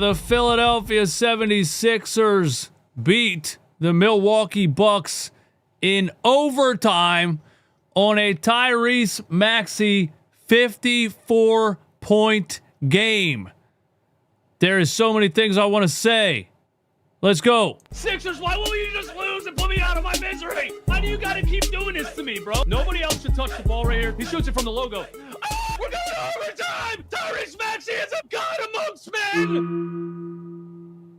The Philadelphia 76ers beat the Milwaukee Bucks in overtime on a Tyrese Maxey 54-point game. There is so many things I want to say. Let's go. Sixers, why won't you just lose and put me out of my misery? Why do you gotta keep doing this to me, bro? Nobody else should touch the ball right here. He shoots it from the logo. Oh, we're going overtime! Tyrese Maxey is a god amongst men!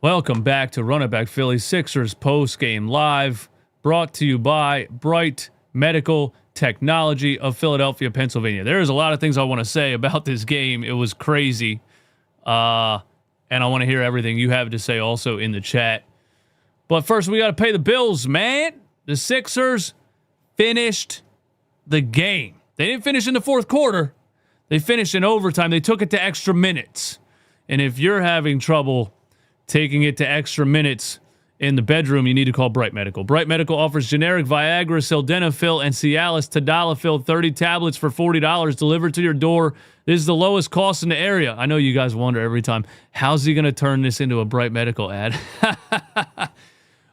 Welcome back to Run It Back Philly Sixers Postgame Live, brought to you by Bright Medical Technology of Philadelphia, Pennsylvania. There is a lot of things I want to say about this game. It was crazy. And I want to hear everything you have to say also in the chat. But first, we got to pay the bills, man. The Sixers finished the game. They didn't finish in the fourth quarter. They finished in overtime. They took it to extra minutes. And if you're having trouble taking it to extra minutes in the bedroom, you need to call Bright Medical. Bright Medical offers generic Viagra, Sildenafil, and Cialis Tadalafil 30 tablets for $40 delivered to your door. This is the lowest cost in the area. I know you guys wonder every time, how's he going to turn this into a Bright Medical ad?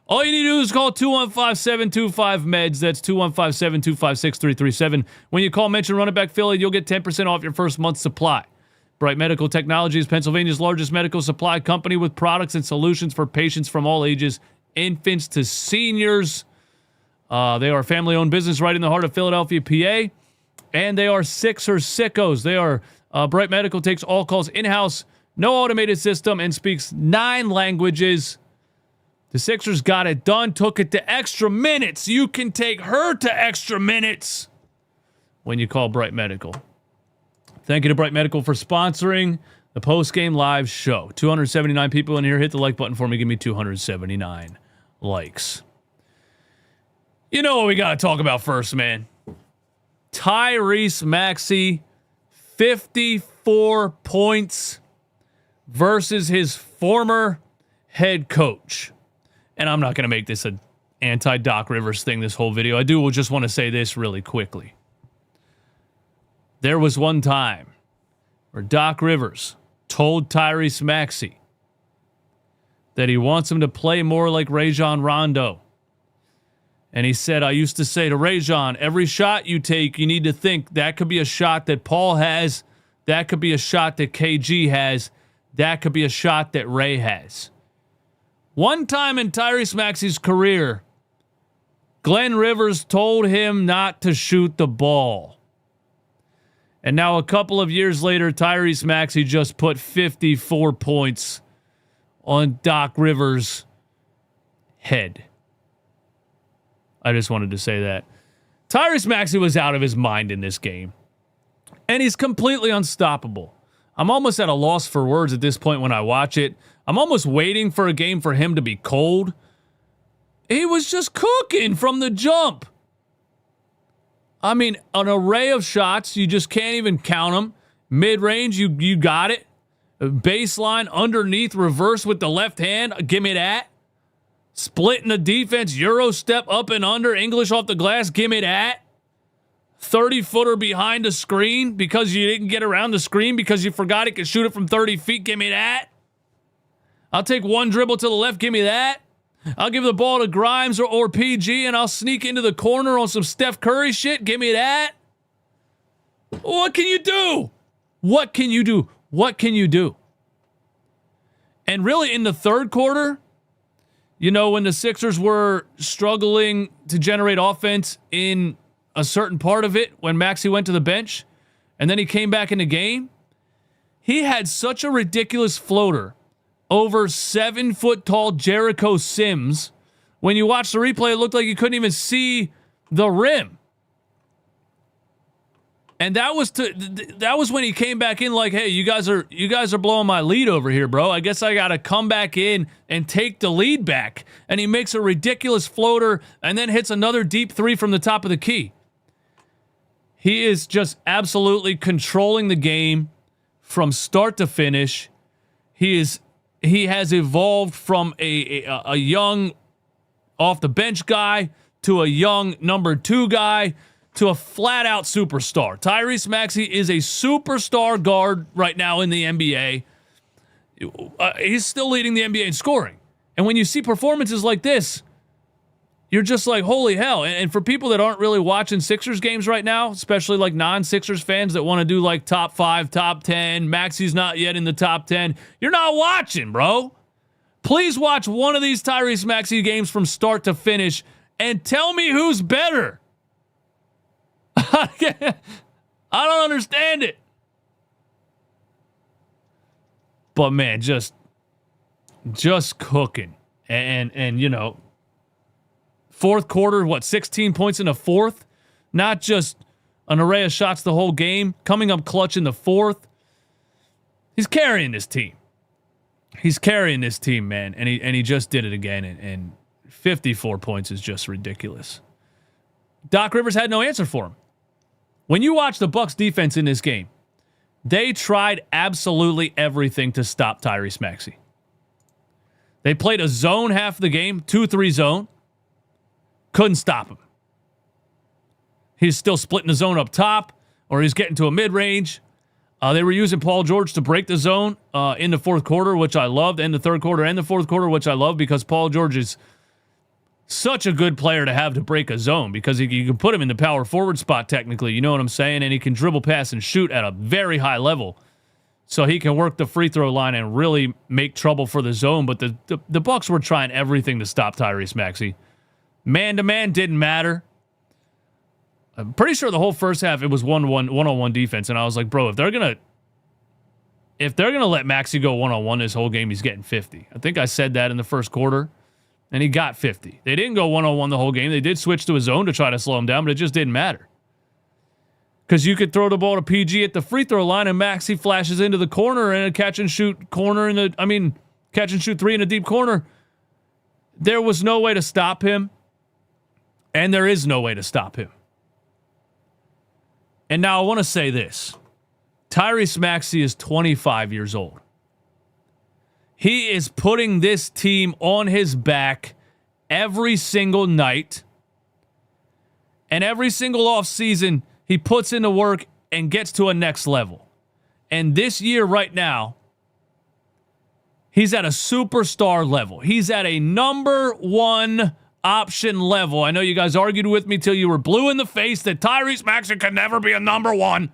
All you need to do is call 215-725-MEDS. That's 215-725-6337. When you call, mention Run It Back Philly, you'll get 10% off your first month's supply. Bright Medical Technology is Pennsylvania's largest medical supply company with products and solutions for patients from all ages, infants to seniors. They are a family-owned business right in the heart of Philadelphia, PA. And they are Sixers sickos. They are Bright Medical takes all calls in-house, no automated system, and speaks 9 languages. The Sixers got it done, took it to extra minutes. You can take her to extra minutes when you call Bright Medical. Thank you to Bright Medical for sponsoring the post-game live show. 279 people in here. Hit the like button for me. Give me 279 likes. You know what we got to talk about first, man. Tyrese Maxey, 54 points versus his former head coach. And I'm not going to make this an anti-Doc Rivers thing this whole video. I do just want to say this really quickly. There was one time where Doc Rivers told Tyrese Maxey that he wants him to play more like Rajon Rondo. And he said, I used to say to Rajon, every shot you take, you need to think that could be a shot that Paul has. That could be a shot that KG has. That could be a shot that Ray has. One time in Tyrese Maxey's career, Glenn Rivers told him not to shoot the ball. And now a couple of years later, Tyrese Maxey just put 54 points on Doc Rivers' head. I just wanted to say that. Tyrese Maxey was out of his mind in this game. And he's completely unstoppable. I'm almost at a loss for words at this point when I watch it. I'm almost waiting for a game for him to be cold. He was just cooking from the jump. I mean, an array of shots. You just can't even count them. Mid-range, you got it. Baseline, underneath, reverse with the left hand. Give me that. Splitting the defense, Euro step up and under, English off the glass, give me that. 30-footer behind the screen because you didn't get around the screen because you forgot it could shoot it from 30 feet, give me that. I'll take one dribble to the left, give me that. I'll give the ball to Grimes or PG and I'll sneak into the corner on some Steph Curry shit, give me that. What can you do? What can you do? What can you do? And really in the third quarter, you know, when the Sixers were struggling to generate offense in a certain part of it, when Maxey went to the bench, and then he came back in the game, he had such a ridiculous floater over 7-foot-tall Jericho Sims. When you watch the replay, it looked like you couldn't even see the rim. And that was when he came back in like, hey, you guys are blowing my lead over here, bro. I guess I got to come back in and take the lead back. And he makes a ridiculous floater and then hits another deep three from the top of the key. He is just absolutely controlling the game from start to finish. He has evolved from a young off the bench guy to a young number 2 guy to a flat-out superstar. Tyrese Maxey is a superstar guard right now in the NBA. He's still leading the NBA in scoring. And when you see performances like this, you're just like, holy hell. And for people that aren't really watching Sixers games right now, especially like non-Sixers fans that want to do like top 5, top 10, Maxey's not yet in the top 10, you're not watching, bro. Please watch one of these Tyrese Maxey games from start to finish and tell me who's better. I don't understand it. But man, just cooking. And you know, fourth quarter, 16 points in the fourth? Not just an array of shots the whole game, coming up clutch in the fourth. He's carrying this team. He's carrying this team, man. And he just did it again. And 54 points is just ridiculous. Doc Rivers had no answer for him. When you watch the Bucks defense in this game, they tried absolutely everything to stop Tyrese Maxey. They played a zone half of the game, 2-3 zone. Couldn't stop him. He's still splitting the zone up top, or he's getting to a mid-range. They were using Paul George to break the zone in the fourth quarter, which I loved, and the third quarter and the fourth quarter, which I love, because Paul George is such a good player to have to break a zone, because you can put him in the power forward spot technically, you know what I'm saying? And he can dribble, pass, and shoot at a very high level. So he can work the free throw line and really make trouble for the zone. But the Bucks were trying everything to stop Tyrese Maxey. Man-to-man didn't matter. I'm pretty sure the whole first half it was 1-on-1 defense. And I was like, bro, if they're gonna let Maxey go 1-on-1 this whole game, he's getting 50. I think I said that in the first quarter. And he got 50. They didn't go 1-on-1 the whole game. They did switch to a zone to try to slow him down, but it just didn't matter. Because you could throw the ball to PG at the free throw line, and Maxey flashes into the corner and a catch and shoot three in a deep corner. There was no way to stop him, and there is no way to stop him. And now I want to say this. Tyrese Maxey is 25 years old. He is putting this team on his back every single night. And every single offseason, he puts in the work and gets to a next level. And this year right now, he's at a superstar level. He's at a number one option level. I know you guys argued with me till you were blue in the face that Tyrese Maxey can never be a number one.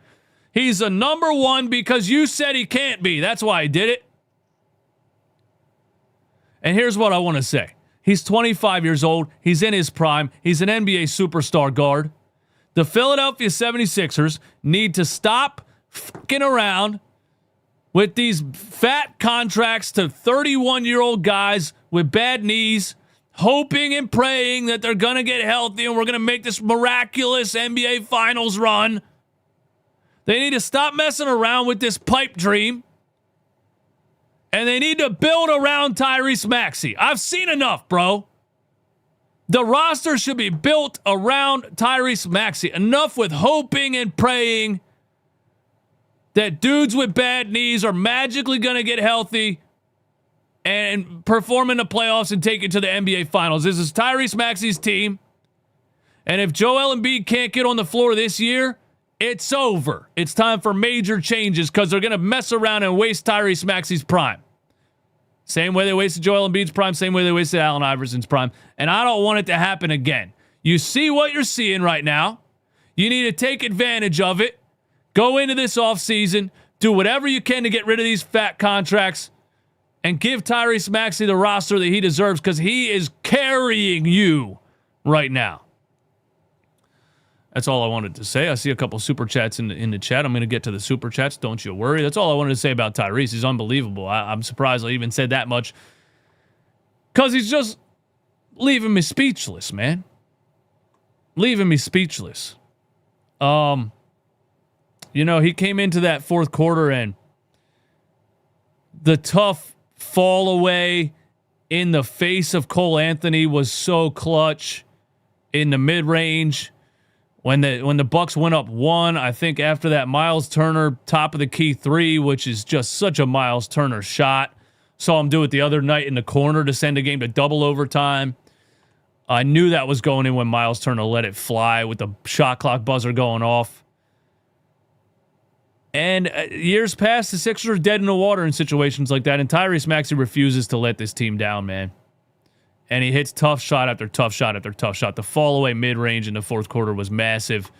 He's a number one because you said he can't be. That's why I did it. And here's what I want to say. He's 25 years old. He's in his prime. He's an NBA superstar guard. The Philadelphia 76ers need to stop fucking around with these fat contracts to 31-year-old guys with bad knees, hoping and praying that they're going to get healthy and we're going to make this miraculous NBA Finals run. They need to stop messing around with this pipe dream. And they need to build around Tyrese Maxey. I've seen enough, bro. The roster should be built around Tyrese Maxey. Enough with hoping and praying that dudes with bad knees are magically going to get healthy and perform in the playoffs and take it to the NBA Finals. This is Tyrese Maxey's team. And if Joel Embiid can't get on the floor this year, it's over. It's time for major changes because they're going to mess around and waste Tyrese Maxey's prime. Same way they wasted Joel Embiid's prime, same way they wasted Allen Iverson's prime. And I don't want it to happen again. You see what you're seeing right now. You need to take advantage of it. Go into this offseason. Do whatever you can to get rid of these fat contracts. And give Tyrese Maxey the roster that he deserves because he is carrying you right now. That's all I wanted to say. I see a couple super chats in the chat. I'm going to get to the super chats. Don't you worry. That's all I wanted to say about Tyrese. He's unbelievable. I'm surprised I even said that much because he's just leaving me speechless, man. Leaving me speechless. You know, he came into that fourth quarter and the tough fall away in the face of Cole Anthony was so clutch in the mid-range. When the Bucks went up one, I think after that Miles Turner top of the key three, which is just such a Miles Turner shot. Saw him do it the other night in the corner to send a game to double overtime. I knew that was going in when Miles Turner let it fly with the shot clock buzzer going off. And years past, the Sixers are dead in the water in situations like that, and Tyrese Maxey refuses to let this team down, man. And he hits tough shot after tough shot after tough shot. The fall-away mid-range in the fourth quarter was massive.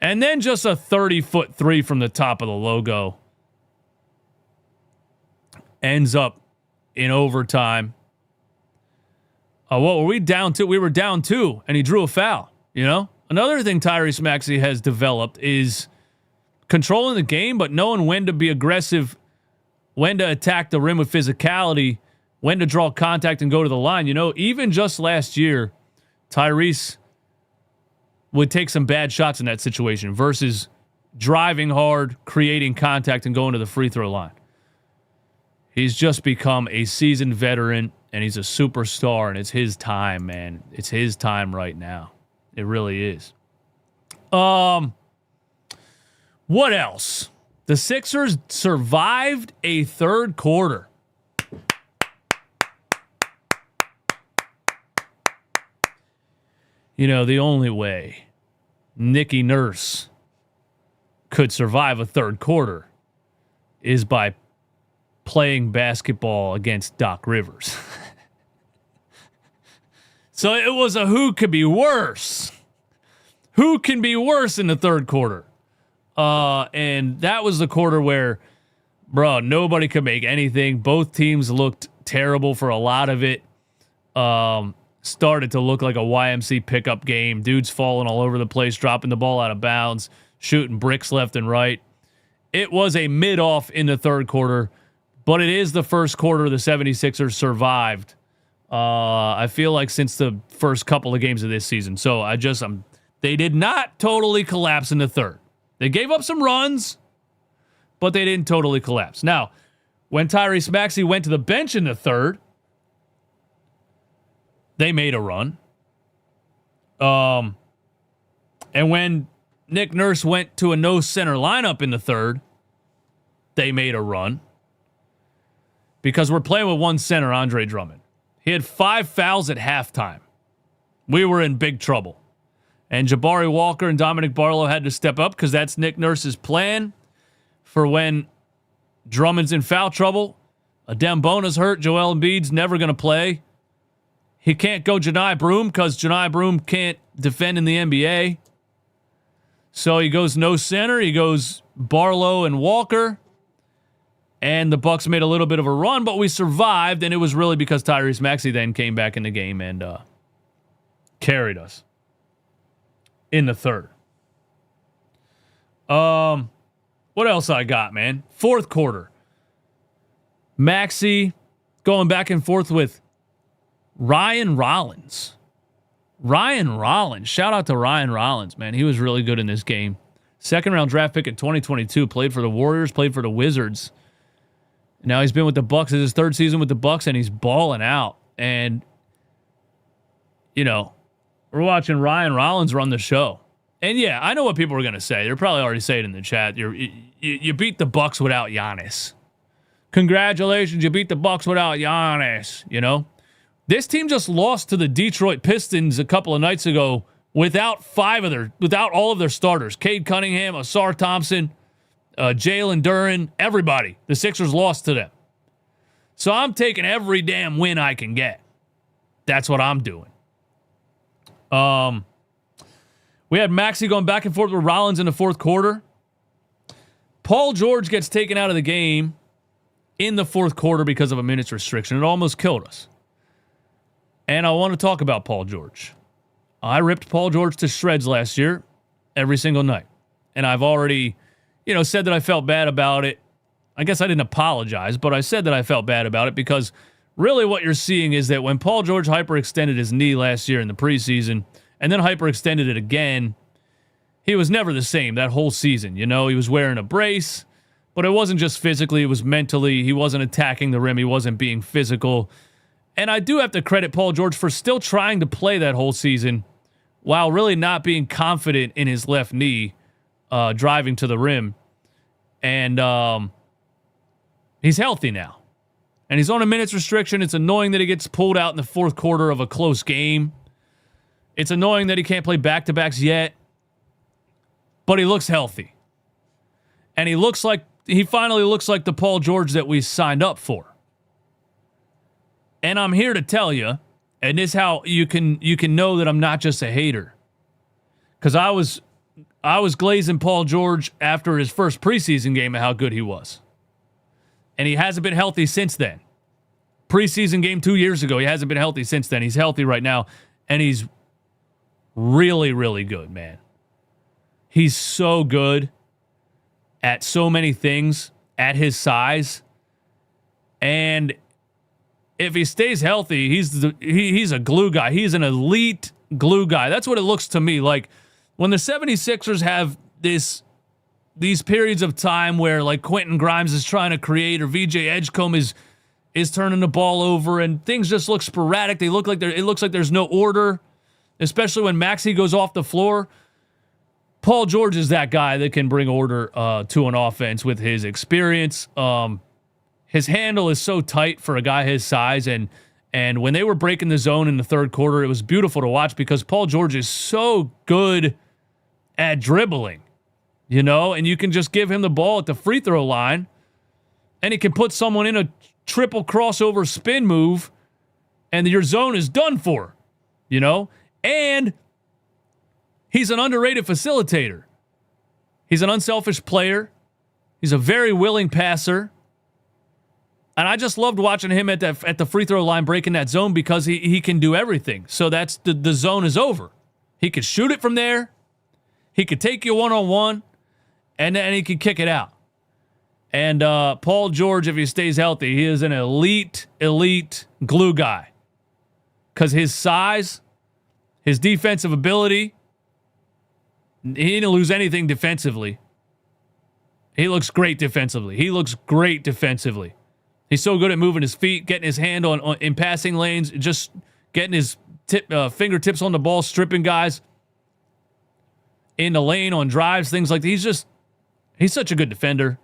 And then just a 30-foot three from the top of the logo. Ends up in overtime. What were we down to? We were down 2, and he drew a foul, you know? Another thing Tyrese Maxey has developed is controlling the game, but knowing when to be aggressive, when to attack the rim with physicality, when to draw contact and go to the line. You know, even just last year, Tyrese would take some bad shots in that situation versus driving hard, creating contact, and going to the free throw line. He's just become a seasoned veteran, and he's a superstar, and it's his time, man. It's his time right now. It really is. What else? The Sixers survived a third quarter. You know, the only way Nicky Nurse could survive a third quarter is by playing basketball against Doc Rivers. So it was a who could be worse. Who can be worse in the third quarter? And that was the quarter where, bro, nobody could make anything. Both teams looked terrible for a lot of it. Started to look like a YMC pickup game. Dudes falling all over the place, dropping the ball out of bounds, shooting bricks left and right. It was a mid-off in the third quarter, but it is the first quarter the 76ers survived. I feel like since the first couple of games of this season. So they did not totally collapse in the third. They gave up some runs, but they didn't totally collapse. Now, when Tyrese Maxey went to the bench in the third, they made a run. And when Nick Nurse went to a no-center lineup in the third, they made a run. Because we're playing with one center, Andre Drummond. He had 5 fouls at halftime. We were in big trouble. And Jabari Walker and Dominic Barlow had to step up because that's Nick Nurse's plan for when Drummond's in foul trouble. Adem Bona's hurt. Joel Embiid's never going to play. He can't go Janai Broom because Janai Broom can't defend in the NBA. So he goes no center. He goes Barlow and Walker. And the Bucks made a little bit of a run, but we survived, and it was really because Tyrese Maxey then came back in the game and carried us in the third. What else I got, man? Fourth quarter. Maxey going back and forth with Ryan Rollins. Ryan Rollins. Shout out to Ryan Rollins, man. He was really good in this game. Second-round draft pick in 2022. Played for the Warriors, played for the Wizards. Now he's been with the Bucks. It's his third season with the Bucks, and he's balling out. And, you know, we're watching Ryan Rollins run the show. And, yeah, I know what people are going to say. They're probably already saying it in the chat. You beat the Bucks without Giannis. Congratulations, you beat the Bucks without Giannis, you know? This team just lost to the Detroit Pistons a couple of nights ago without all of their starters. Cade Cunningham, Asar Thompson, Jalen Duren, everybody. The Sixers lost to them. So I'm taking every damn win I can get. That's what I'm doing. We had Maxey going back and forth with Rollins in the fourth quarter. Paul George gets taken out of the game in the fourth quarter because of a minutes restriction. It almost killed us. And I want to talk about Paul George. I ripped Paul George to shreds last year every single night. And I've already, said that I felt bad about it. I guess I didn't apologize, but I said that I felt bad about it because really what you're seeing is that when Paul George hyperextended his knee last year in the preseason and then hyperextended it again, he was never the same that whole season. He was wearing a brace, but it wasn't just physically, it was mentally. He wasn't attacking the rim. He wasn't being physical. And I do have to credit Paul George for still trying to play that whole season while really not being confident in his left knee driving to the rim. And he's healthy now. And he's on a minutes restriction. It's annoying that he gets pulled out in the fourth quarter of a close game. It's annoying that he can't play back-to-backs yet, but he looks healthy. And he finally looks like the Paul George that we signed up for. And I'm here to tell you, and this is how you can know that I'm not just a hater. Because I was glazing Paul George after his first preseason game of how good he was. And he hasn't been healthy since then. Preseason game 2 years ago, he hasn't been healthy since then. He's healthy right now, and he's really, really good, man. He's so good at so many things at his size. And if he stays healthy, he's a glue guy. He's an elite glue guy. That's what it looks to me like. When the 76ers have these periods of time where like Quentin Grimes is trying to create or VJ Edgecombe is turning the ball over and things just look sporadic. It looks like there's no order, especially when Maxey goes off the floor. Paul George is that guy that can bring order to an offense with his experience. His handle is so tight for a guy his size, and when they were breaking the zone in the third quarter, it was beautiful to watch because Paul George is so good at dribbling, and you can just give him the ball at the free throw line, and he can put someone in a triple crossover spin move, and your zone is done for, and he's an underrated facilitator. He's an unselfish player. He's a very willing passer. And I just loved watching him at the free throw line breaking that zone because he can do everything. So that's the zone is over. He could shoot it from there. He could take you one-on-one, and then he could kick it out. And Paul George, if he stays healthy, he is an elite glue guy. Because his size, his defensive ability, he didn't lose anything defensively. He looks great defensively. He's so good at moving his feet, getting his hand in passing lanes, just getting his fingertips on the ball, stripping guys in the lane on drives, things like that. He's such a good defender.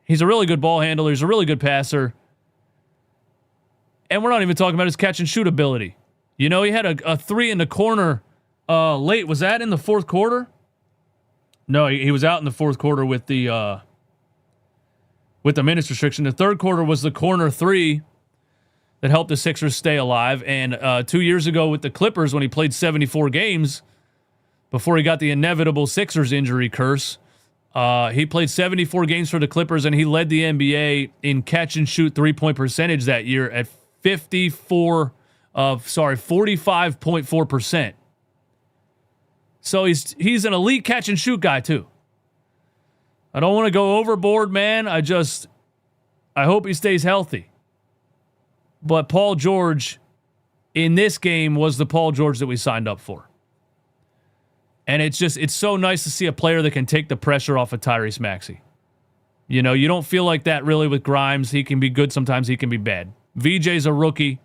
He's a really good ball handler. He's a really good passer. And we're not even talking about his catch and shoot ability. He had a three in the corner late. Was that in the fourth quarter? No, he was out in the fourth quarter with the minutes restriction. The third quarter was the corner three that helped the Sixers stay alive. And 2 years ago with the Clippers, when he played 74 games before he got the inevitable Sixers injury curse, he played 74 games for the Clippers, and he led the NBA in catch and shoot 3-point percentage that year at 45.4%. So he's an elite catch and shoot guy too. I don't want to go overboard, man. I hope he stays healthy. But Paul George in this game was the Paul George that we signed up for. And it's so nice to see a player that can take the pressure off of Tyrese Maxey. You don't feel like that really with Grimes. He can be good sometimes, he can be bad. VJ's a rookie.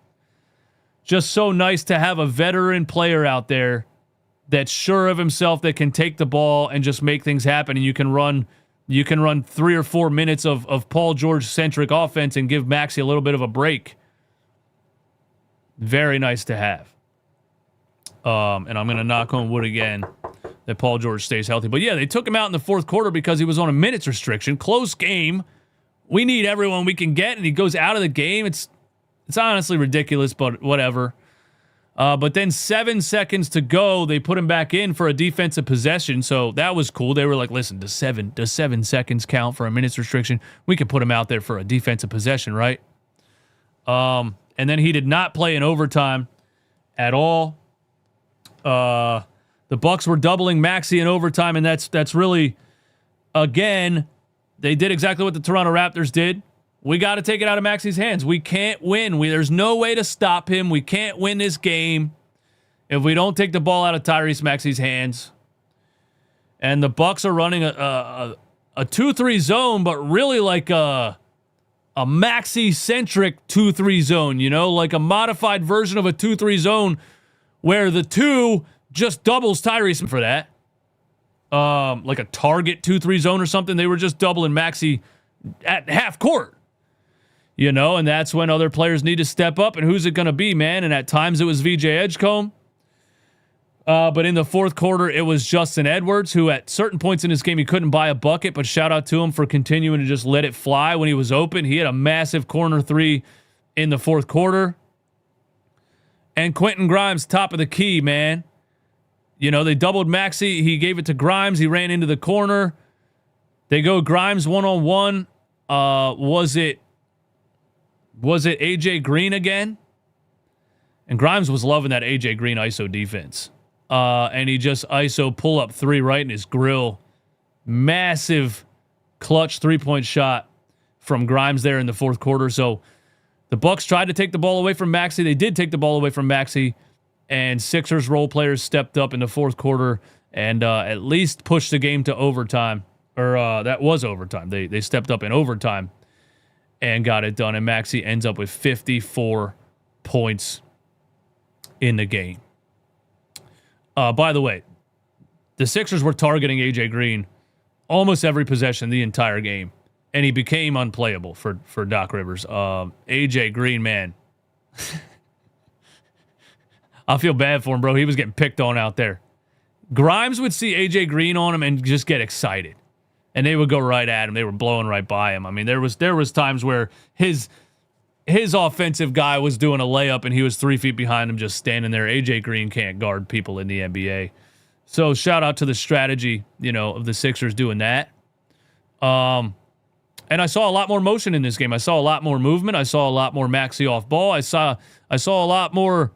Just so nice to have a veteran player out there that's sure of himself, that can take the ball and just make things happen, and you can run 3 or 4 minutes of Paul George-centric offense and give Maxey a little bit of a break. Very nice to have. And I'm going to knock on wood again that Paul George stays healthy. But yeah, they took him out in the fourth quarter because he was on a minutes restriction. Close game. We need everyone we can get, and he goes out of the game. It's honestly ridiculous, but whatever. But then 7 seconds to go, they put him back in for a defensive possession, so that was cool. They were like, listen, does 7 seconds count for a minutes restriction? We could put him out there for a defensive possession, right? And then he did not play in overtime at all. The Bucks were doubling Maxey in overtime, and that's really, again, they did exactly what the Toronto Raptors did. We got to take it out of Maxey's hands. We can't win. There's no way to stop him. We can't win this game if we don't take the ball out of Tyrese Maxey's hands. And the Bucks are running a 2-3 zone, but really like a Maxey-centric 2-3 zone, like a modified version of a 2-3 zone where the 2 just doubles Tyrese for that. Like a target 2-3 zone or something. They were just doubling Maxey at half court. And that's when other players need to step up. And who's it going to be, man? And at times it was VJ Edgecombe. But in the fourth quarter, it was Justin Edwards, who at certain points in this game, he couldn't buy a bucket, but shout out to him for continuing to just let it fly when he was open. He had a massive corner three in the fourth quarter. And Quentin Grimes, top of the key, man. You know, they doubled Maxey. He gave it to Grimes. He ran into the corner. They go Grimes one-on-one. Was it AJ Green again? And Grimes was loving that AJ Green ISO defense. And he just ISO pull-up three right in his grill. Massive clutch three-point shot from Grimes there in the fourth quarter. So the Bucks tried to take the ball away from Maxey. They did take the ball away from Maxey. And Sixers role players stepped up in the fourth quarter and at least pushed the game to overtime. Or that was overtime. They stepped up in overtime and got it done. And Maxey ends up with 54 points in the game. By the way, the Sixers were targeting AJ Green almost every possession the entire game, and he became unplayable for Doc Rivers. AJ Green, man. I feel bad for him, bro. He was getting picked on out there. Grimes would see AJ Green on him and just get excited, and they would go right at him. They were blowing right by him. I mean, there was times where his offensive guy was doing a layup and he was 3 feet behind him just standing there. AJ Green can't guard people in the NBA. So shout out to the strategy, of the Sixers doing that. And I saw a lot more motion in this game. I saw a lot more movement. I saw a lot more Maxey off ball. I saw a lot more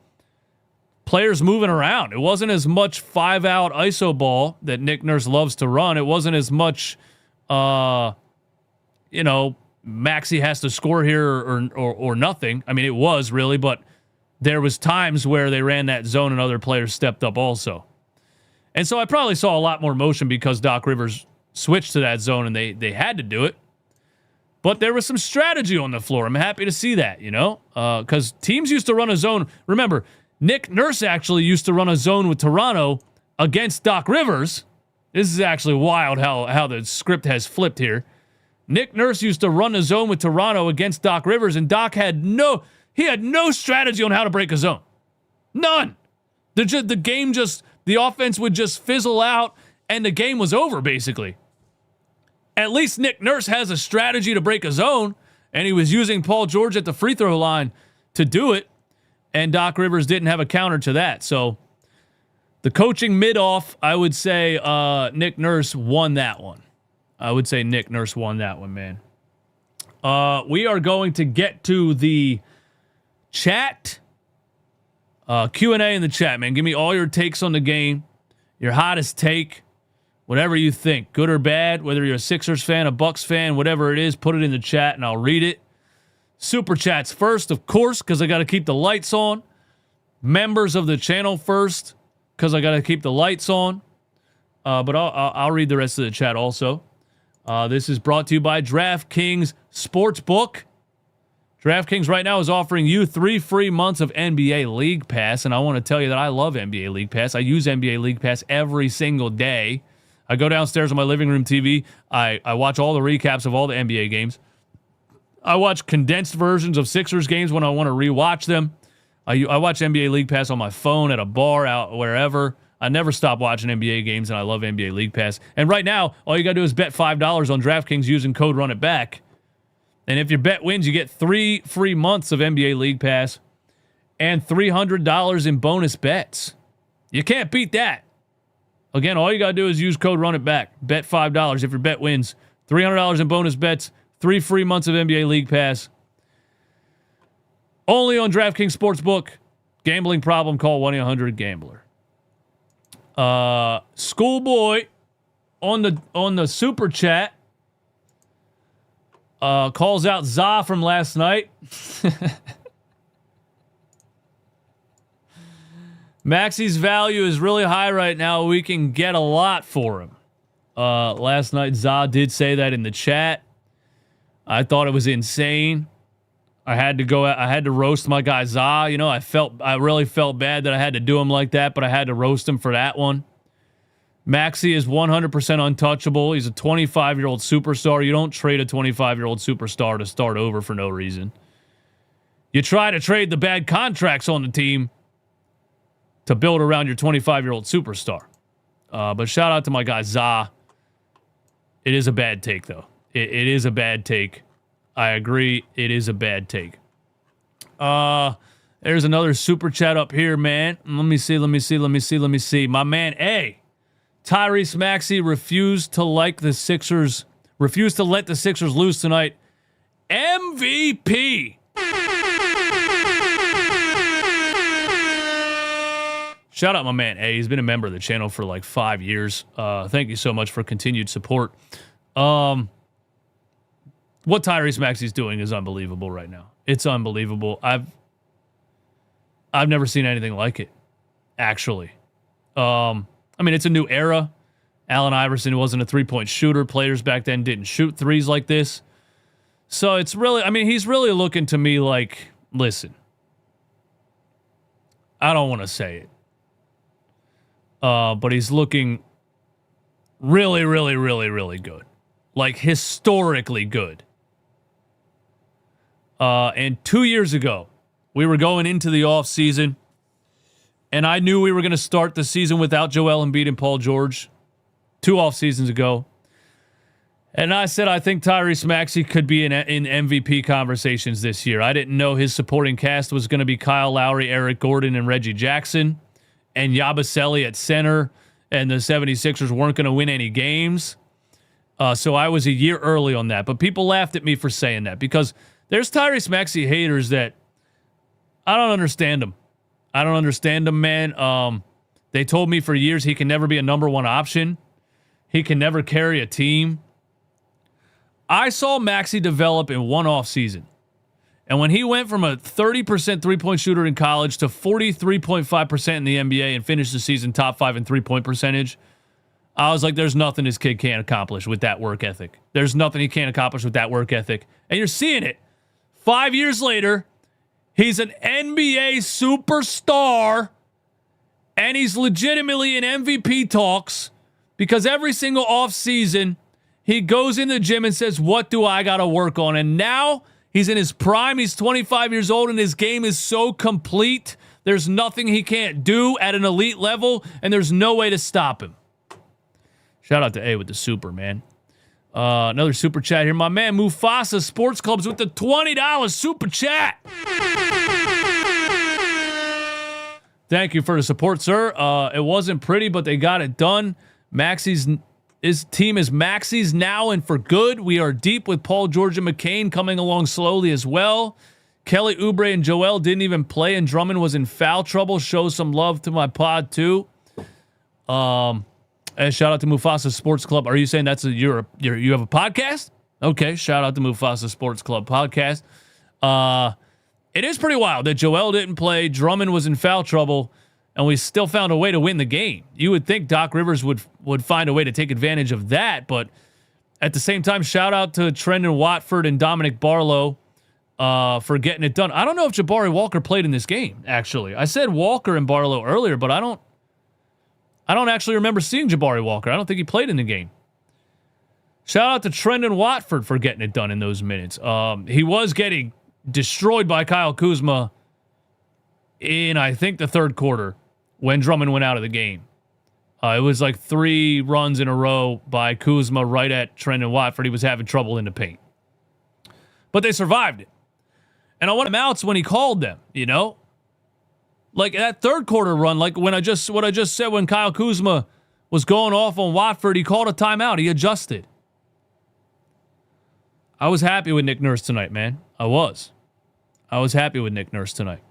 players moving around. It wasn't as much 5-out ISO ball that Nick Nurse loves to run. It wasn't as much, Maxey has to score here or nothing. I mean, it was really, but there was times where they ran that zone and other players stepped up also. And so I probably saw a lot more motion because Doc Rivers switched to that zone and they had to do it. But there was some strategy on the floor. I'm happy to see that, because teams used to run a zone. Remember, Nick Nurse actually used to run a zone with Toronto against Doc Rivers. This is actually wild how the script has flipped here. Nick Nurse used to run a zone with Toronto against Doc Rivers, and Doc had no strategy on how to break a zone. None. The offense would just fizzle out, and the game was over, basically. At least Nick Nurse has a strategy to break a zone, and he was using Paul George at the free throw line to do it, and Doc Rivers didn't have a counter to that. So the coaching mid-off, I would say Nick Nurse won that one. Man. We are going to get to the chat. Q&A in the chat, man. Give me all your takes on the game. Your hottest take. Whatever you think. Good or bad. Whether you're a Sixers fan, a Bucks fan, whatever it is, put it in the chat and I'll read it. Super chats first, of course, because I got to keep the lights on. Members of the channel first, because I got to keep the lights on. But I'll read the rest of the chat also. This is brought to you by DraftKings Sportsbook. DraftKings right now is offering you 3 free months of NBA League Pass, and I want to tell you that I love NBA League Pass. I use NBA League Pass every single day. I go downstairs on my living room TV. I watch all the recaps of all the NBA games. I watch condensed versions of Sixers games when I want to rewatch them. I watch NBA League Pass on my phone, at a bar, out wherever. I never stop watching NBA games, and I love NBA League Pass. And right now, all you got to do is bet $5 on DraftKings using code RUNITBACK. And if your bet wins, you get 3 free months of NBA League Pass and $300 in bonus bets. You can't beat that. Again, all you got to do is use code RUNITBACK. Bet $5. If your bet wins, $300 in bonus bets, 3 free months of NBA League Pass. Only on DraftKings Sportsbook. Gambling problem, call 1-800-GAMBLER. Schoolboy on the super chat calls out Za from last night. Maxey's value is really high right now. We can get a lot for him. Last night, Za did say that in the chat. I thought it was insane. I had to roast my guy Za. I really felt bad that I had to do him like that, but I had to roast him for that one. Maxey is 100% untouchable. He's a 25-year-old superstar. You don't trade a 25-year-old superstar to start over for no reason. You try to trade the bad contracts on the team, to build around your 25-year-old superstar. But shout out to my guy, Za. It is a bad take, though. It is a bad take. I agree. It is a bad take. There's another super chat up here, man. Let me see. My man, Tyrese Maxey refused to let the Sixers lose tonight. MVP. Shout out my man A. He's been a member of the channel for like 5 years. Thank you so much for continued support. What Tyrese Maxey's doing is unbelievable right now. It's unbelievable. I've never seen anything like it, actually. I mean, it's a new era. Allen Iverson wasn't a three-point shooter. Players back then didn't shoot threes like this. So it's really, I mean, he's really looking to me like, listen, I don't want to say it. But he's looking really, really, really, really good. Like historically good. And 2 years ago, we were going into the offseason, and I knew we were going to start the season without Joel Embiid and Paul George 2 off seasons ago. And I said I think Tyrese Maxey could be in MVP conversations this year. I didn't know his supporting cast was going to be Kyle Lowry, Eric Gordon, and Reggie Jackson, and Yabusele at center, and the 76ers weren't going to win any games. So I was a year early on that. But people laughed at me for saying that because there's Tyrese Maxey haters that I don't understand them. I don't understand them, man. They told me for years he can never be a number one option. He can never carry a team. I saw Maxey develop in one off season. And when he went from a 30% three-point shooter in college to 43.5% in the NBA and finished the season top 5 in three-point percentage, I was like, there's nothing this kid can't accomplish with that work ethic. There's nothing he can't accomplish with that work ethic. And you're seeing it. 5 years later, he's an NBA superstar, and he's legitimately in MVP talks because every single offseason, he goes in the gym and says, what do I got to work on? And now he's in his prime. He's 25 years old, and his game is so complete. There's nothing he can't do at an elite level, and there's no way to stop him. Shout out to A with the super, man. Another super chat here. My man Mufasa Sports Clubs with the $20 super chat. Thank you for the support, sir. It wasn't pretty, but they got it done. His team is Maxey's now and for good. We are deep with Paul George and McCain coming along slowly as well. Kelly Oubre and Joel didn't even play, and Drummond was in foul trouble. Show some love to my pod too. And shout out to Mufasa Sports Club. Are you saying that's you have a podcast? Okay, shout out to Mufasa Sports Club podcast. It is pretty wild that Joel didn't play, Drummond was in foul trouble, and we still found a way to win the game. You would think Doc Rivers would find a way to take advantage of that, but at the same time, shout out to Trendon Watford and Dominic Barlow for getting it done. I don't know if Jabari Walker played in this game, actually. I said Walker and Barlow earlier, but I don't actually remember seeing Jabari Walker. I don't think he played in the game. Shout out to Trendon Watford for getting it done in those minutes. He was getting destroyed by Kyle Kuzma in, I think, the third quarter when Drummond went out of the game. It was like 3 runs in a row by Kuzma right at Trendon Watford. He was having trouble in the paint. But they survived it. And I want him outs when he called them, you know? Like that third quarter run, like what I just said when Kyle Kuzma was going off on Watford, he called a timeout. He adjusted. I was happy with Nick Nurse tonight, man. I was happy with Nick Nurse tonight.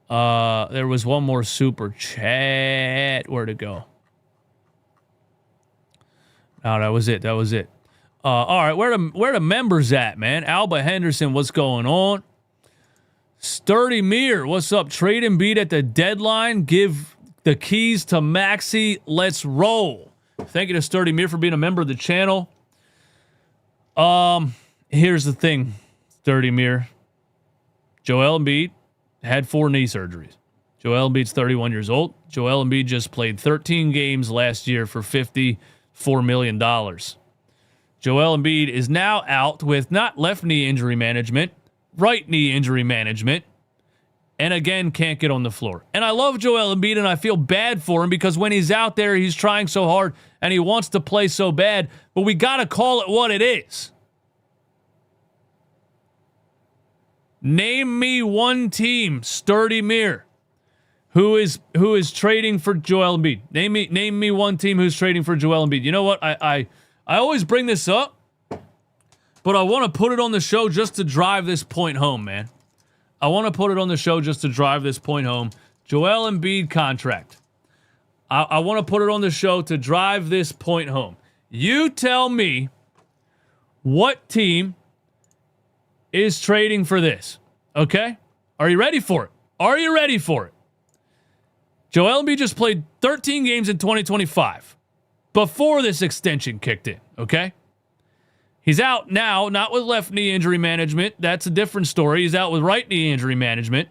There was one more super chat. Where'd it go? No, that was it. All right, where the members at, man? Alba Henderson, what's going on? Sturdy Mir, what's up? Trade Embiid at the deadline. Give the keys to Maxey. Let's roll. Thank you to Sturdy Mir for being a member of the channel. Here's the thing, Sturdy Mir. Joel Embiid had 4 knee surgeries. Joel Embiid's 31 years old. Joel Embiid just played 13 games last year for $54 million. Joel Embiid is now out with not left knee injury management, right knee injury management, and again can't get on the floor. And I love Joel Embiid, and I feel bad for him because when he's out there, he's trying so hard and he wants to play so bad, but we got to call it what it is. Name me one team, Sturdy Mir, who is trading for Joel Embiid. Name me one team who's trading for Joel Embiid. You know what? I always bring this up, but I want to put it on the show just to drive this point home, man. I want to put it on the show just to drive this point home. Joel Embiid contract. I want to put it on the show to drive this point home. You tell me what team is trading for this, okay? Are you ready for it? Are you ready for it? Joel Embiid just played 13 games in 2025 before this extension kicked in, okay? He's out now, not with left knee injury management. That's a different story. He's out with right knee injury management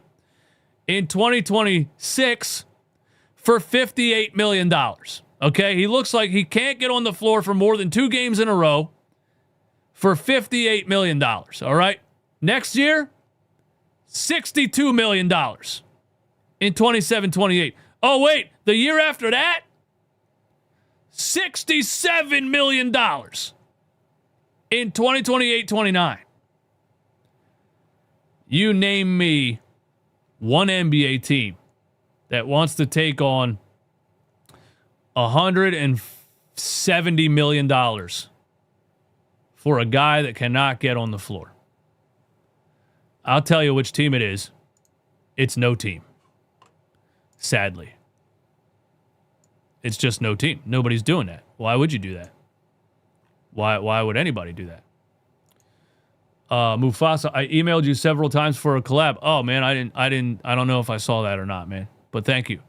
in 2026 for $58 million, okay? He looks like he can't get on the floor for more than 2 games in a row for $58 million, all right? Next year, $62 million in 27-28. Oh, wait, the year after that, $67 million in 2028-29. You name me one NBA team that wants to take on $170 million for a guy that cannot get on the floor. I'll tell you which team it is. It's no team. Sadly. It's just no team. Nobody's doing that. Why would you do that? Why would anybody do that? Mufasa, I emailed you several times for a collab. Oh man, I don't know if I saw that or not, man. But thank you.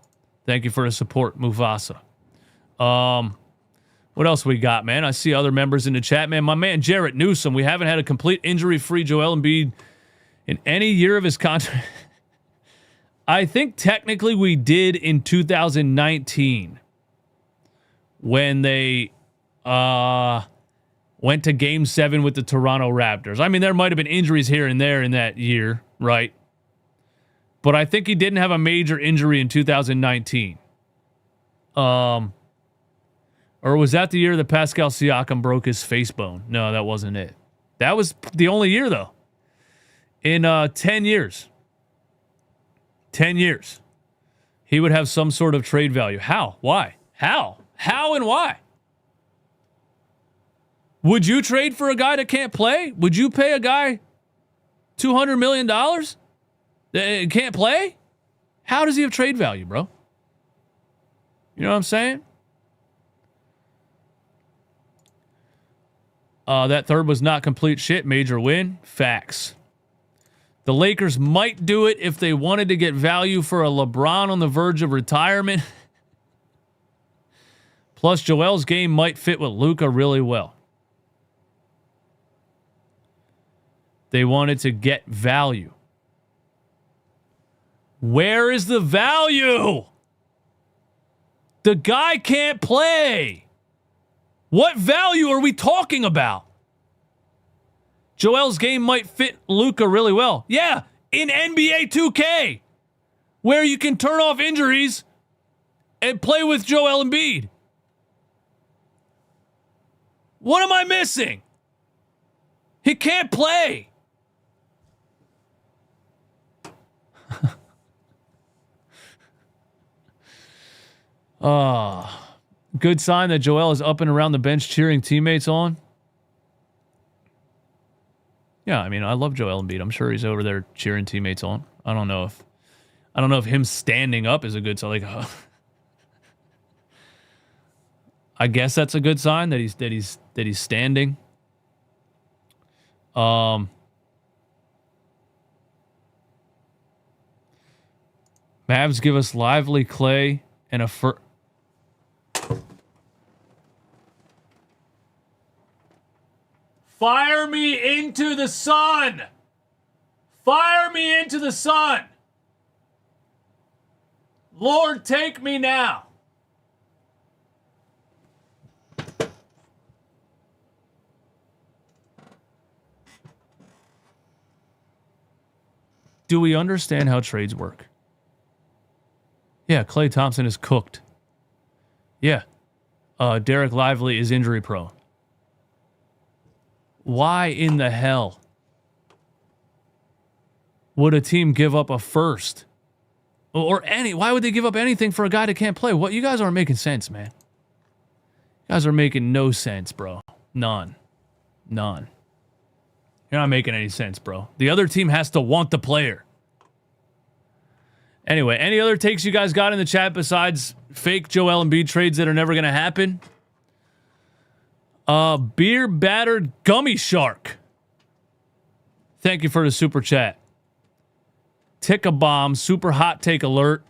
Thank you for the support, Mufasa. What else we got, man? I see other members in the chat, man. My man Jarrett Newsom, we haven't had a complete injury-free Joel Embiid in any year of his contract. I think technically we did in 2019 when they went to Game 7 with the Toronto Raptors. I mean, there might have been injuries here and there in that year, right? But I think he didn't have a major injury in 2019. Or was that the year that Pascal Siakam broke his face bone? No, that wasn't it. That was the only year, though. In 10 years. 10 years. He would have some sort of trade value. How? Why? How? How and why? Would you trade for a guy that can't play? Would you pay a guy $200 million that can't play? How does he have trade value, bro? You know what I'm saying? That third was not complete shit. Major win. Facts. The Lakers might do it if they wanted to get value for a LeBron on the verge of retirement. Plus, Joel's game might fit with Luka really well. They wanted to get value. Where is the value? The guy can't play. What value are we talking about? Joel's game might fit Luka really well. Yeah, in NBA 2K, where you can turn off injuries and play with Joel Embiid. What am I missing? He can't play. Good sign that Joel is up and around the bench cheering teammates on. Yeah, I mean, I love Joel Embiid. I'm sure he's over there cheering teammates on. I don't know if him standing up is a good sign. Like, I guess that's a good sign that he's standing. Mavs give us Lively, Clay, and a Fire me into the sun. Fire me into the sun. Lord, take me now. do we understand how trades work? Yeah, Klay Thompson is cooked. Yeah. Derek Lively is injury prone. Why in the hell would a team give up a first? Why would they give up anything for a guy that can't play? What? You guys aren't making sense, man. You guys are making no sense, bro. None. You're not making any sense, bro. The other team has to want the player. Anyway, any other takes you guys got in the chat besides fake Joel Embiid trades that are never going to happen? Beer battered gummy shark. Thank you for the super chat. Tick a bomb, super hot take alert.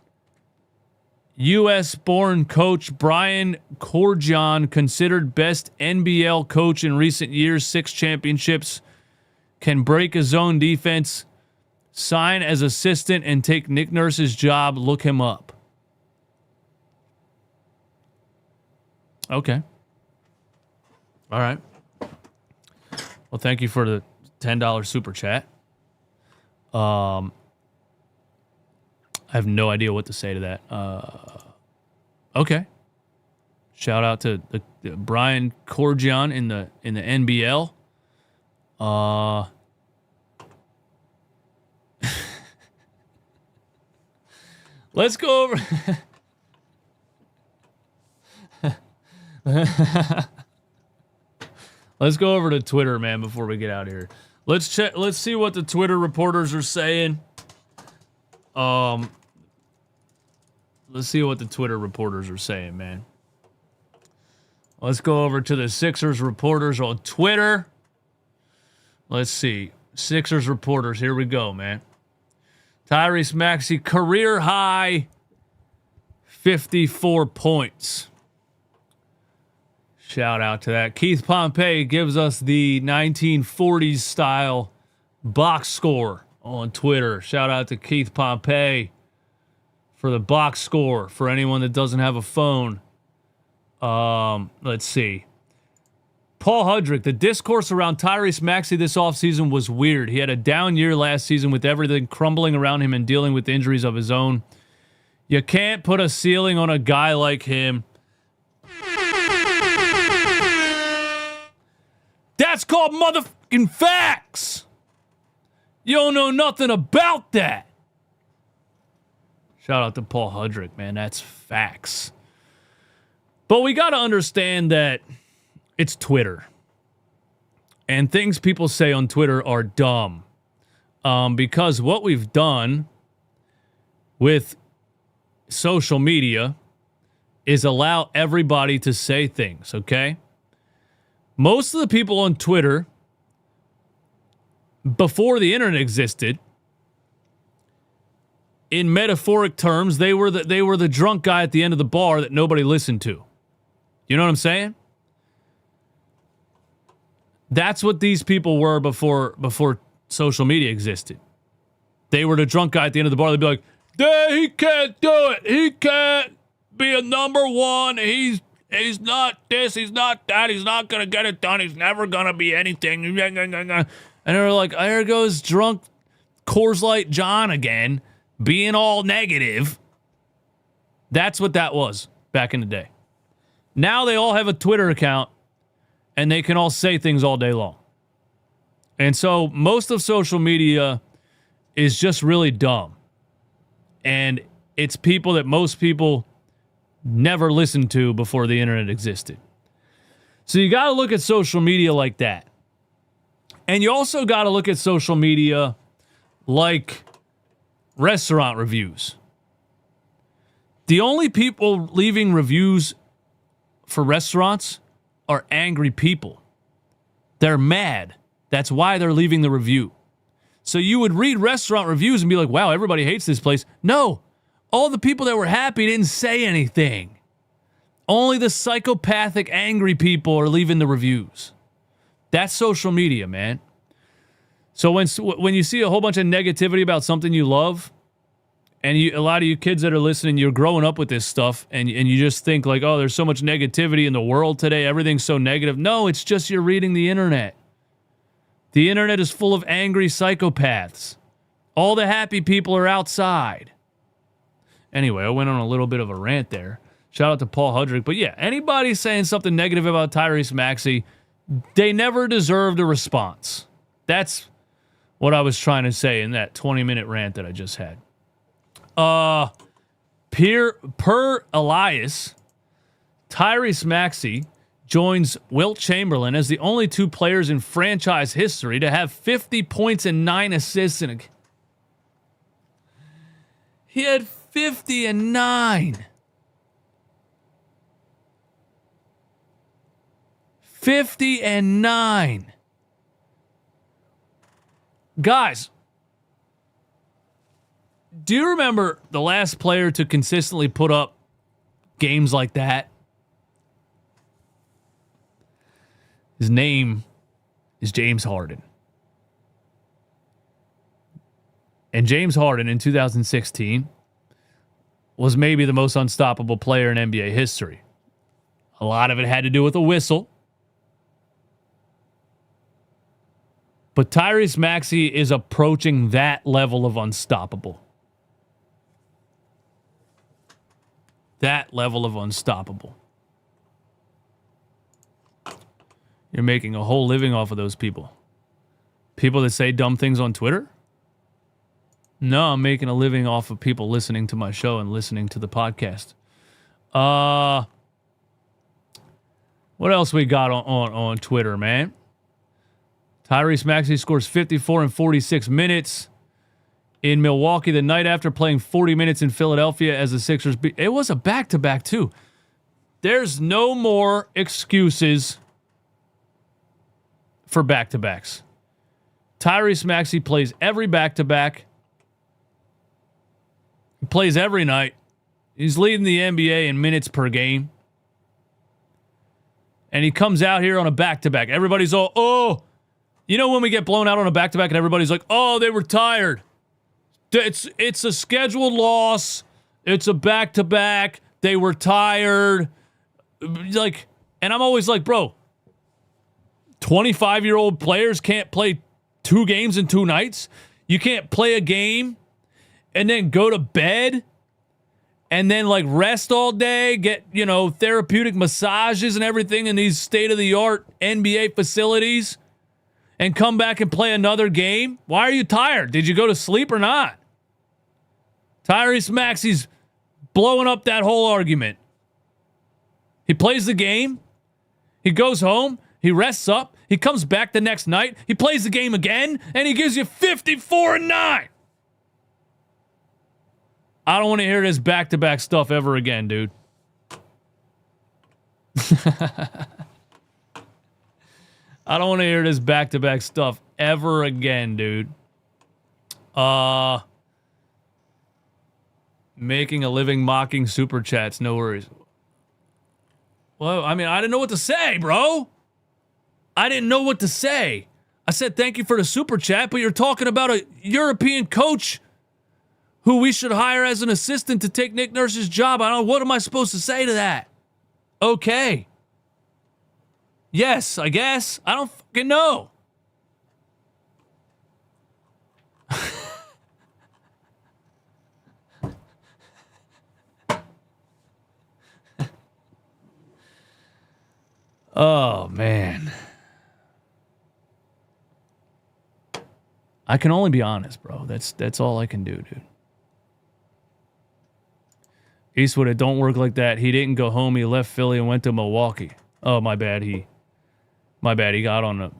U.S. born coach Brian Corjan considered best NBL coach in recent years, 6 championships, can break his own defense, sign as assistant, and take Nick Nurse's job. Look him up. Okay. All right. Well, thank you for the $10 super chat. I have no idea what to say to that. Okay. Shout out to the Brian Corjan in the NBL. Let's go over. Let's go over to Twitter, man, before we get out of here. Let's check. Let's see what the Twitter reporters are saying. Let's see what the Twitter reporters are saying, man. Let's go over to the Sixers reporters on Twitter. Let's see. Sixers reporters, here we go, man. Tyrese Maxey, career high, 54 points. Shout out to that. Keith Pompey gives us the 1940s style box score on Twitter. Shout out to Keith Pompey for the box score for anyone that doesn't have a phone. Let's see. Paul Hudrick, the discourse around Tyrese Maxey this offseason was weird. He had a down year last season with everything crumbling around him and dealing with injuries of his own. You can't put a ceiling on a guy like him. That's called motherfucking facts. You don't know nothing about that. Shout out to Paul Hudrick, man. That's facts. But we got to understand that it's Twitter. And things people say on Twitter are dumb. Because what we've done with social media is allow everybody to say things, okay? Most of the people on Twitter, before the internet existed, in metaphoric terms, they were the drunk guy at the end of the bar that nobody listened to. You know what I'm saying? That's what these people were before social media existed. They were the drunk guy at the end of the bar. They'd be like, he can't do it. He can't be a number one. He's not this. He's not that. He's not going to get it done. He's never going to be anything. And they're like, there goes drunk Coors Light John again, being all negative. That's what that was back in the day. Now they all have a Twitter account, and they can all say things all day long. And so most of social media is just really dumb. And it's people that most people never listened to before the internet existed. So you got to look at social media like that. And you also got to look at social media like restaurant reviews. The only people leaving reviews for restaurants are angry people. They're mad. That's why they're leaving the review. So you would read restaurant reviews and be like, wow, everybody hates this place. No, all the people that were happy didn't say anything. Only the psychopathic, angry people are leaving the reviews. That's social media, man. So when you see a whole bunch of negativity about something you love, and a lot of you kids that are listening, you're growing up with this stuff, and you just think like, oh, there's so much negativity in the world today. Everything's so negative. No, it's just you're reading the internet. The internet is full of angry psychopaths. All the happy people are outside. Anyway, I went on a little bit of a rant there. Shout out to Paul Hudrick. But yeah, anybody saying something negative about Tyrese Maxey, they never deserved a response. That's what I was trying to say in that 20-minute rant that I just had. Per Elias, Tyrese Maxey joins Wilt Chamberlain as the only two players in franchise history to have 50 points and 9 assists in a game. He had 50 and 9. 50 and 9. Guys, do you remember the last player to consistently put up games like that? His name is James Harden. And James Harden in 2016 was maybe the most unstoppable player in NBA history. A lot of it had to do with a whistle. But Tyrese Maxey is approaching that level of unstoppable. That level of unstoppable. You're making a whole living off of those people. People that say dumb things on Twitter? No, I'm making a living off of people listening to my show and listening to the podcast. What else we got on Twitter, man? Tyrese Maxey scores 54 in 46 minutes in Milwaukee the night after playing 40 minutes in Philadelphia as the Sixers beat. It was a back-to-back, too. There's no more excuses for back-to-backs. Tyrese Maxey plays every back-to-back. He plays every night. He's leading the NBA in minutes per game. And he comes out here on a back-to-back. Everybody's all, oh, you know when we get blown out on a back-to-back and everybody's like, oh, they were tired. It's a scheduled loss. It's a back-to-back. They were tired. Like, and I'm always like, bro, 25-year-old players can't play 2 games in 2 nights. You can't play a game and then go to bed and then like rest all day, get, you know, therapeutic massages and everything in these state-of-the-art NBA facilities and come back and play another game. Why are you tired? Did you go to sleep or not? Tyrese Maxey's blowing up that whole argument. He plays the game. He goes home. He rests up. He comes back the next night. He plays the game again, and he gives you 54 and 9. I don't want to hear this back-to-back stuff ever again, dude. I don't want to hear this back-to-back stuff ever again, dude. Making a living mocking super chats, no worries. Well, I mean, I didn't know what to say, bro. I didn't know what to say. I said thank you for the super chat, but you're talking about a European coach who we should hire as an assistant to take Nick Nurse's job. I don't know. What am I supposed to say to that? Okay. Yes, I guess. I don't fucking know. Oh, man. I can only be honest, bro. That's all I can do, dude. Eastwood, it don't work like that. He didn't go home. He left Philly and went to Milwaukee. Oh, my bad. He got on a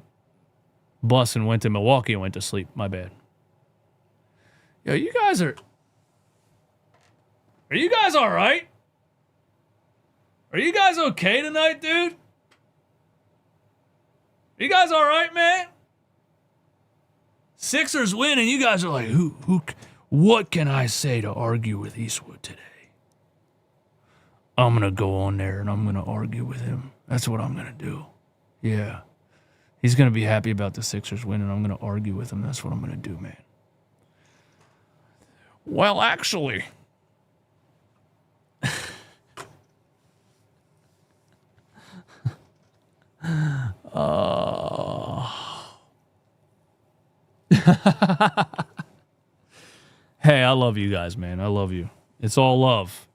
bus and went to Milwaukee and went to sleep. My bad. Yo, you guys are you guys all right? Are you guys okay tonight, dude? Are you guys all right, man? Sixers win, and you guys are like, what can I say to argue with Eastwood today? I'm going to go on there, and I'm going to argue with him. That's what I'm going to do. Yeah. He's going to be happy about the Sixers win, and I'm going to argue with him. That's what I'm going to do, man. Well, actually... Hey, I love you guys, man. I love you. It's all love.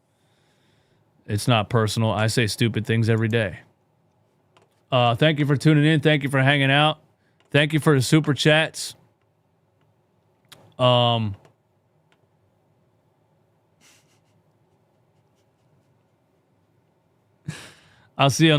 It's not personal. I say stupid things every day. Thank you for tuning in. Thank you for hanging out. Thank you for the super chats. I'll see you on the